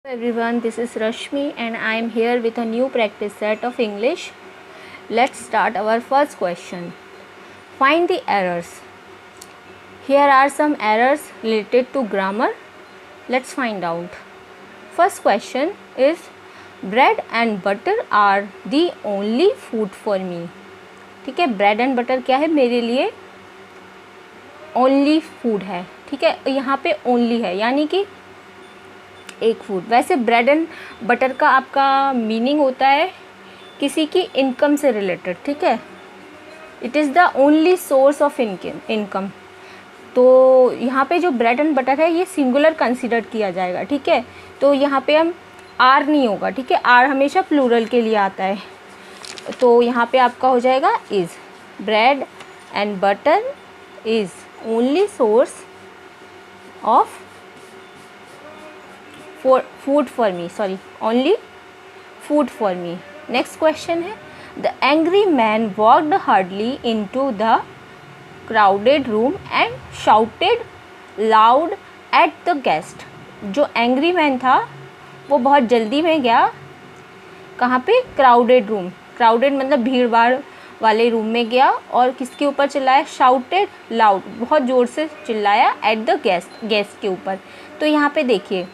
Everyone, this is Rashmi and I am here with a new practice set of English. Let's start our first question. Find the errors. Here are some errors related to grammar. Let's find out. First question is, bread and butter are the only food for me. ठीक है, bread and butter क्या है मेरे लिए? only food है. ठीक है, यहाँ पे only है यानी कि एक फूड. वैसे ब्रेड एंड बटर का आपका मीनिंग होता है किसी की इनकम से रिलेटेड. ठीक है, it is the only source of income. तो यहाँ पे जो ब्रेड एंड बटर है ये सिंगुलर कंसिडर किया जाएगा. ठीक है, तो यहाँ पे हम आर नहीं होगा. ठीक है, आर हमेशा प्लूरल के लिए आता है. तो यहाँ पे आपका हो जाएगा is. Bread and butter is only source of food for me. Only food for me. Next question है, the angry man walked hurriedly into the crowded room and shouted loud at the guest. जो angry man था वो बहुत जल्दी में गया कहाँ पे? crowded room. crowded मतलब भीड़ भाड़ वाले रूम में गया और किसके ऊपर चिल्लाया? shouted loud, बहुत ज़ोर से चिल्लाया at the guest के ऊपर. तो यहाँ पे देखिए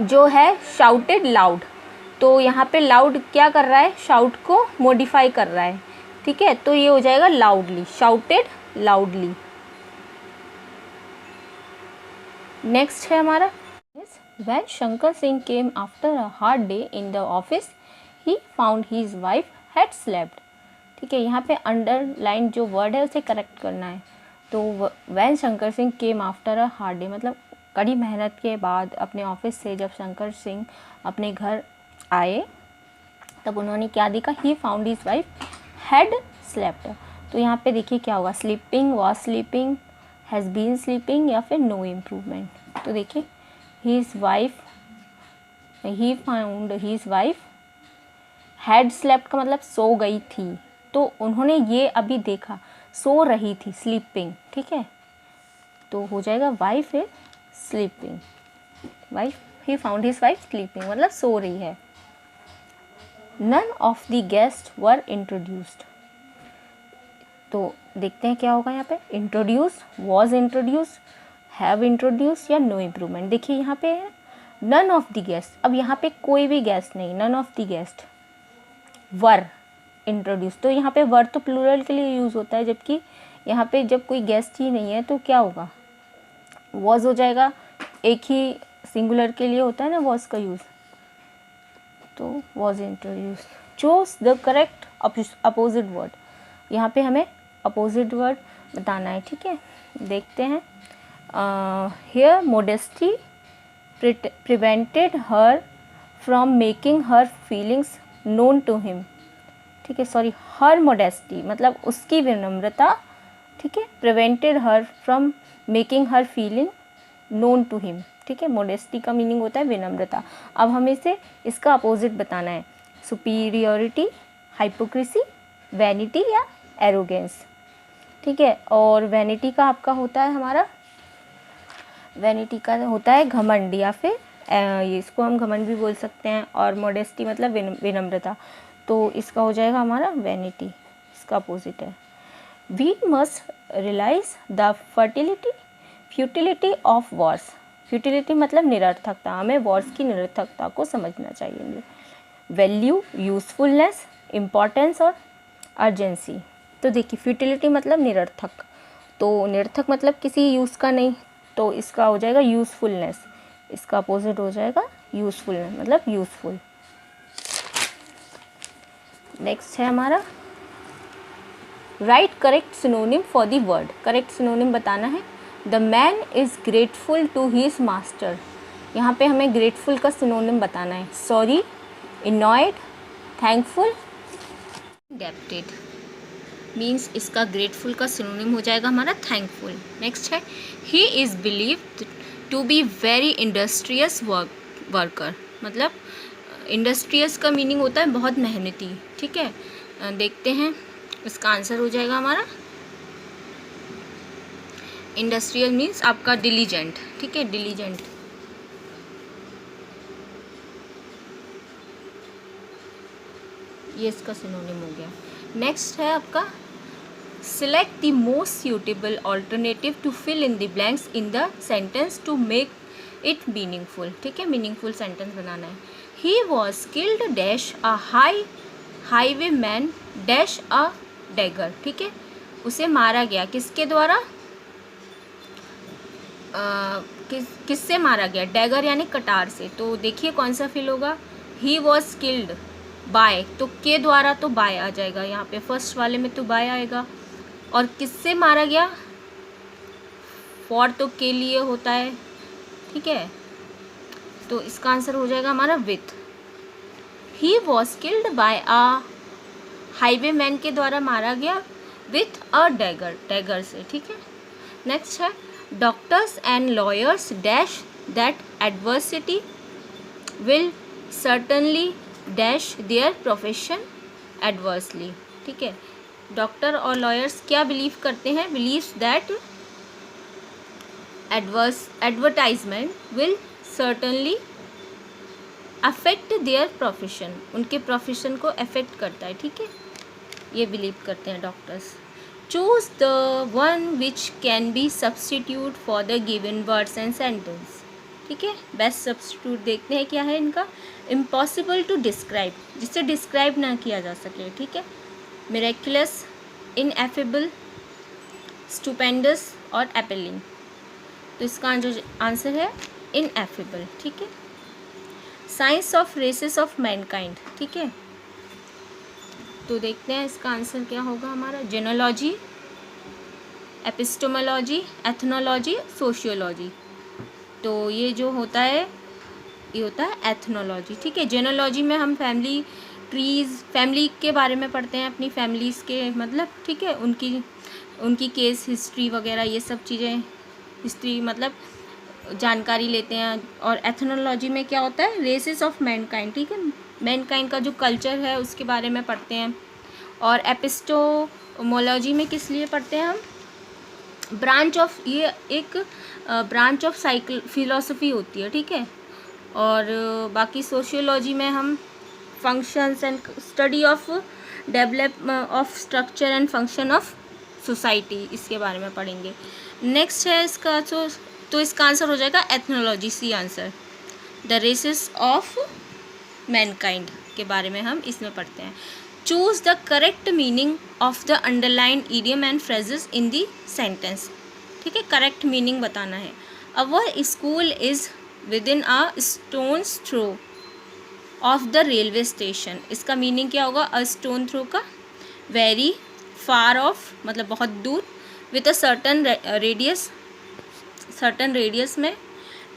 जो है शाउटेड लाउड, तो यहाँ पे लाउड क्या कर रहा है? शाउट को मॉडिफाई कर रहा है. ठीक है, तो ये हो जाएगा लाउडली. Shouted loudly. नेक्स्ट है हमारा, when Shankar Singh came after a hard day in the office he found his wife had slept. ठीक है, यहाँ पे अंडरलाइन जो वर्ड है उसे करेक्ट करना है. तो when Shankar Singh came after a hard day मतलब कड़ी मेहनत के बाद अपने ऑफिस से जब शंकर सिंह अपने घर आए तब उन्होंने क्या देखा? He found his wife had slept. तो यहाँ पे देखिए क्या होगा? Sleeping, was sleeping, has been sleeping या फिर नो इम्प्रूवमेंट. तो देखिए he found his wife had slept का मतलब सो गई थी. तो उन्होंने ये अभी देखा, सो रही थी, स्लीपिंग. ठीक है, तो हो जाएगा wife is sleeping. Wife, he found his wife sleeping मतलब सो रही है. None of the guest were introduced. तो देखते हैं क्या होगा यहाँ पे. Introduced, was introduced, have introduced या नो इम्प्रूवमेंट. देखिए यहाँ पे है नन ऑफ द गेस्ट. अब यहाँ पे कोई भी गेस्ट नहीं, none of the guest were introduce. तो यहाँ पे वर तो प्लूरल के लिए यूज़ होता है, जबकि यहाँ पे जब कोई गेस्ट ही नहीं है तो क्या होगा? वॉज हो जाएगा. एक ही सिंगुलर के लिए होता है ना वॉज का यूज़, तो was introduce. Choose the correct opposite word. यहाँ पे हमें अपोजिट वर्ड बताना है. ठीक है, देखते हैं. Here modesty prevented her from making her feelings known to him. ठीक है, सॉरी, हर मोडेस्टी मतलब उसकी विनम्रता. ठीक है, prevented her from making her feeling known to him. ठीक है, मोडेस्टी का मीनिंग होता है विनम्रता. अब हमें इसे इसका अपोजिट बताना है. सुपीरियोरिटी, हाइपोक्रेसी, वैनिटी या एरोगेंस. ठीक है, और वैनिटी का आपका होता है हमारा, वैनिटी का होता है घमंड या फिर इसको हम घमंड भी बोल सकते हैं. और मोडेस्टी मतलब विनम्रता, तो इसका हो जाएगा हमारा वैनिटी. इसका अपोजिट है. We must realise the futility of wars. Futility मतलब निरर्थकता. हमें वॉर्स की निरर्थकता को समझना चाहिए. वैल्यू, यूज़फुलनेस, इम्पॉर्टेंस और अर्जेंसी. तो देखिए फ्यूटिलिटी मतलब निरर्थक, तो निरर्थक मतलब किसी यूज़ का नहीं, तो इसका हो जाएगा यूज़फुलनेस. इसका अपोजिट हो जाएगा यूज़फुलनेस मतलब यूज़फुल. नेक्स्ट है हमारा, write correct synonym for the word. Correct synonym बताना है. The man is grateful to his master. यहाँ पे हमें ग्रेटफुल का सिनोनिम बताना है. Sorry, annoyed, thankful, indebted. Means इसका ग्रेटफुल का सिनोनिम हो जाएगा हमारा थैंकफुल. नेक्स्ट है, he is believed to be very industrious worker. मतलब इंडस्ट्रियस का मीनिंग होता है बहुत मेहनती. ठीक है, देखते हैं इसका आंसर हो जाएगा हमारा इंडस्ट्रियल मीन्स आपका डिलीजेंट. ठीक है, डिलीजेंट. ये इसका सिनोनिम हो गया। नेक्स्ट है आपका select the most suitable alternative to fill in the blanks in the sentence to make it meaningful. ठीक है, मीनिंगफुल सेंटेंस बनाना है। He was skilled dash a highway man dash a dagger. ठीक है, उसे मारा गया किसके द्वारा, किससे मारा गया, डैगर यानी कटार से। तो देखिए कौन सा फिल होगा, ही वॉज स्किल्ड बाय, तो के द्वारा तो बाय आ जाएगा यहाँ पे, फर्स्ट वाले में तो बाय आएगा। और किससे मारा गया, फॉर तो के लिए होता है। ठीक है, तो इसका आंसर हो जाएगा हमारा with. He was killed by a highway man के द्वारा मारा गया विथ अ डैगर, डैगर से। ठीक है, नेक्स्ट है doctors and lawyers dash that adversity will certainly dash their profession adversely. ठीक है, डॉक्टर और लॉयर्स क्या बिलीव करते हैं, believes that advertisement will certainly affect their profession, उनके प्रोफेशन को अफेक्ट करता है। ठीक है, ये बिलीव करते हैं doctors. Choose the one which can be substitute for the given words and sentence. ठीक है, बेस्ट सब्सटीट्यूट देखते हैं क्या है इनका, इम्पॉसिबल टू डिस्क्राइब, जिससे डिस्क्राइब ना किया जा सके। ठीक है, मिरेक्युलस, इनएफेबल, स्टुपेंडस और एपेलिंग। तो इसका जो आंसर है इनएफेबल। ठीक है, science of races of mankind. ठीक है, तो देखते हैं इसका आंसर क्या होगा हमारा, जेनोलॉजी, एपिस्टोमोलॉजी, एथनोलॉजी, सोशियोलॉजी। तो ये जो होता है ये होता है एथनोलॉजी। ठीक है, जेनोलॉजी में हम फैमिली ट्रीज़, फैमिली के बारे में पढ़ते हैं, अपनी फैमिलीज़ के मतलब, ठीक है, उनकी केस हिस्ट्री वगैरह ये सब चीज़ें, हिस्ट्री मतलब जानकारी लेते हैं। और एथनोलॉजी में क्या होता है, रेसेस ऑफ मैनकाइंड। ठीक है, मैनकाइंड का जो कल्चर है उसके बारे में पढ़ते हैं। और एपिस्टोमोलॉजी में किस लिए पढ़ते हैं हम, ब्रांच ऑफ, ये एक ब्रांच ऑफ साइकिल फिलॉसफी होती है। ठीक है, और बाकी सोशियोलॉजी में हम functions and study of develop of structure and function of society, इसके बारे में पढ़ेंगे। नेक्स्ट है इसका तो इसका आंसर हो जाएगा ethnology, C answer. The races of mankind के बारे में हम इसमें पढ़ते हैं। Choose the correct meaning of the underline idiom and phrases in the sentence. ठीक है, करेक्ट मीनिंग बताना है। Our school is within a stone's throw of the railway station. इसका मीनिंग क्या होगा, अ स्टोन थ्रो का, very far off मतलब बहुत दूर, with a certain radius, certain radius में,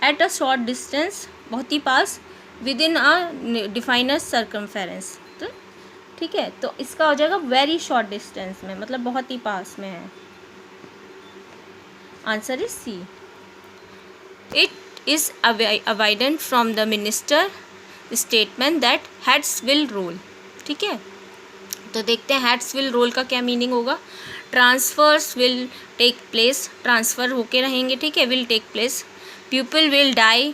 एट अ शॉर्ट डिस्टेंस बहुत ही पास, within a defined circumference. तो ठीक है, तो इसका हो जाएगा वेरी शॉर्ट डिस्टेंस में, मतलब बहुत ही पास में है। Answer is C. It is evident from the minister statement that heads will roll. ठीक है, तो देखते हैं हेड्स विल रोल का क्या मीनिंग होगा। Transfers will take place, transfer होके रहेंगे। ठीक है, will take place. People will die,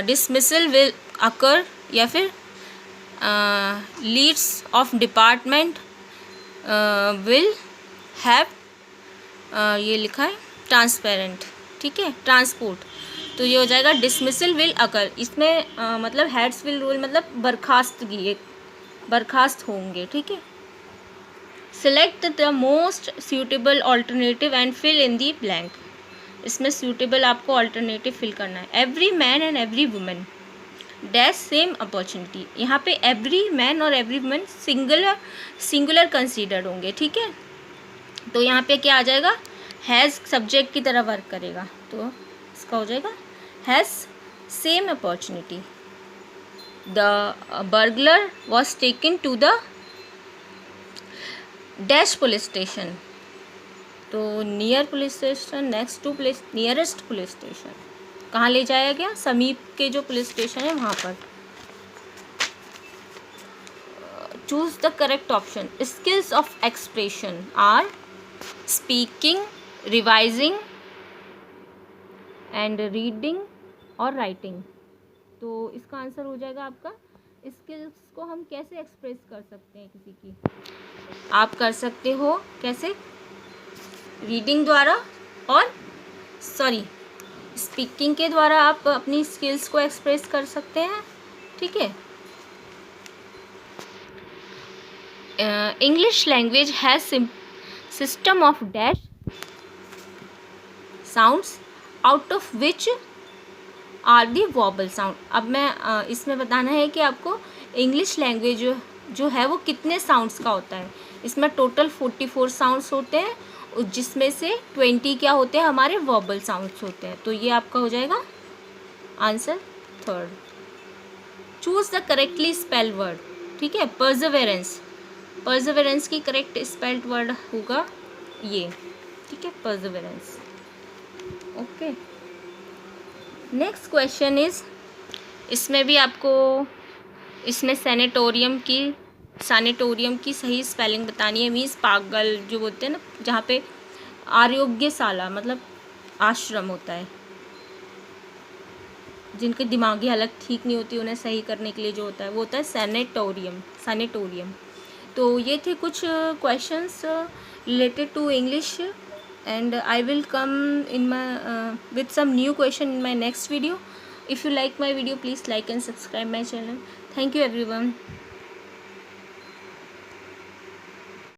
dismissal will occur, या फिर leads of department will have, ये लिखा है ट्रांसपेरेंट। ठीक है, ट्रांसपोर्ट, तो ये हो जाएगा डिसमिसल विल अकर। इसमें मतलब हेड्स विल रूल मतलब बर्खास्तगी, बर्खास्त होंगे। ठीक है, select the most suitable alternative and fill in the blank. इसमें सूटेबल आपको ऑल्टरनेटिव फिल करना है। Every man and every women dash same opportunity. यहाँ पे एवरी मैन और एवरी वुमेन सिंगुलर कंसीडर्ड होंगे। ठीक है, तो यहाँ पे क्या आ जाएगा, हैज़ सब्जेक्ट की तरह वर्क करेगा, तो इसका हो जाएगा has same opportunity. The burglar was taken to the dash police station. तो near police station, next to police, nearest police station, कहाँ ले जाया गया, समीप के जो पुलिस स्टेशन है वहाँ पर। Choose the correct option. Skills of expression are speaking, revising and reading और राइटिंग। तो इसका आंसर हो जाएगा आपका स्किल्स को हम कैसे एक्सप्रेस कर सकते हैं किसी की? आप कर सकते हो कैसे? रीडिंग द्वारा और स्पीकिंग के द्वारा आप अपनी स्किल्स को एक्सप्रेस कर सकते हैं, ठीक है। English language has system of dash sounds out of which are the vowel sound. अब मैं इसमें बताना है कि आपको इंग्लिश लैंग्वेज जो है वो कितने साउंड्स का होता है। इसमें टोटल 44 साउंड्स होते हैं, जिसमें से 20 क्या होते हैं, हमारे वॉबल साउंड्स होते हैं। तो ये आपका हो जाएगा answer third. Choose the correctly spell word, ठीक है। परजवेरेंस की करेक्ट स्पेल्ड वर्ड होगा ये, ठीक है, परजवेरेंस। ओके, नेक्स्ट क्वेश्चन इज, इसमें भी आपको इसमें सैनिटोरियम की सही स्पेलिंग बतानी है। मीन्स पागल जो बोलते हैं ना, जहाँ पे आरोग्यशाला मतलब आश्रम होता है, जिनकी दिमागी हालत ठीक नहीं होती उन्हें सही करने के लिए जो होता है वो होता है सैनिटोरियम। तो ये थे कुछ questions related to English, and I will come in my with some new question in my next video. If you like my video, please like and subscribe my channel. Thank you everyone.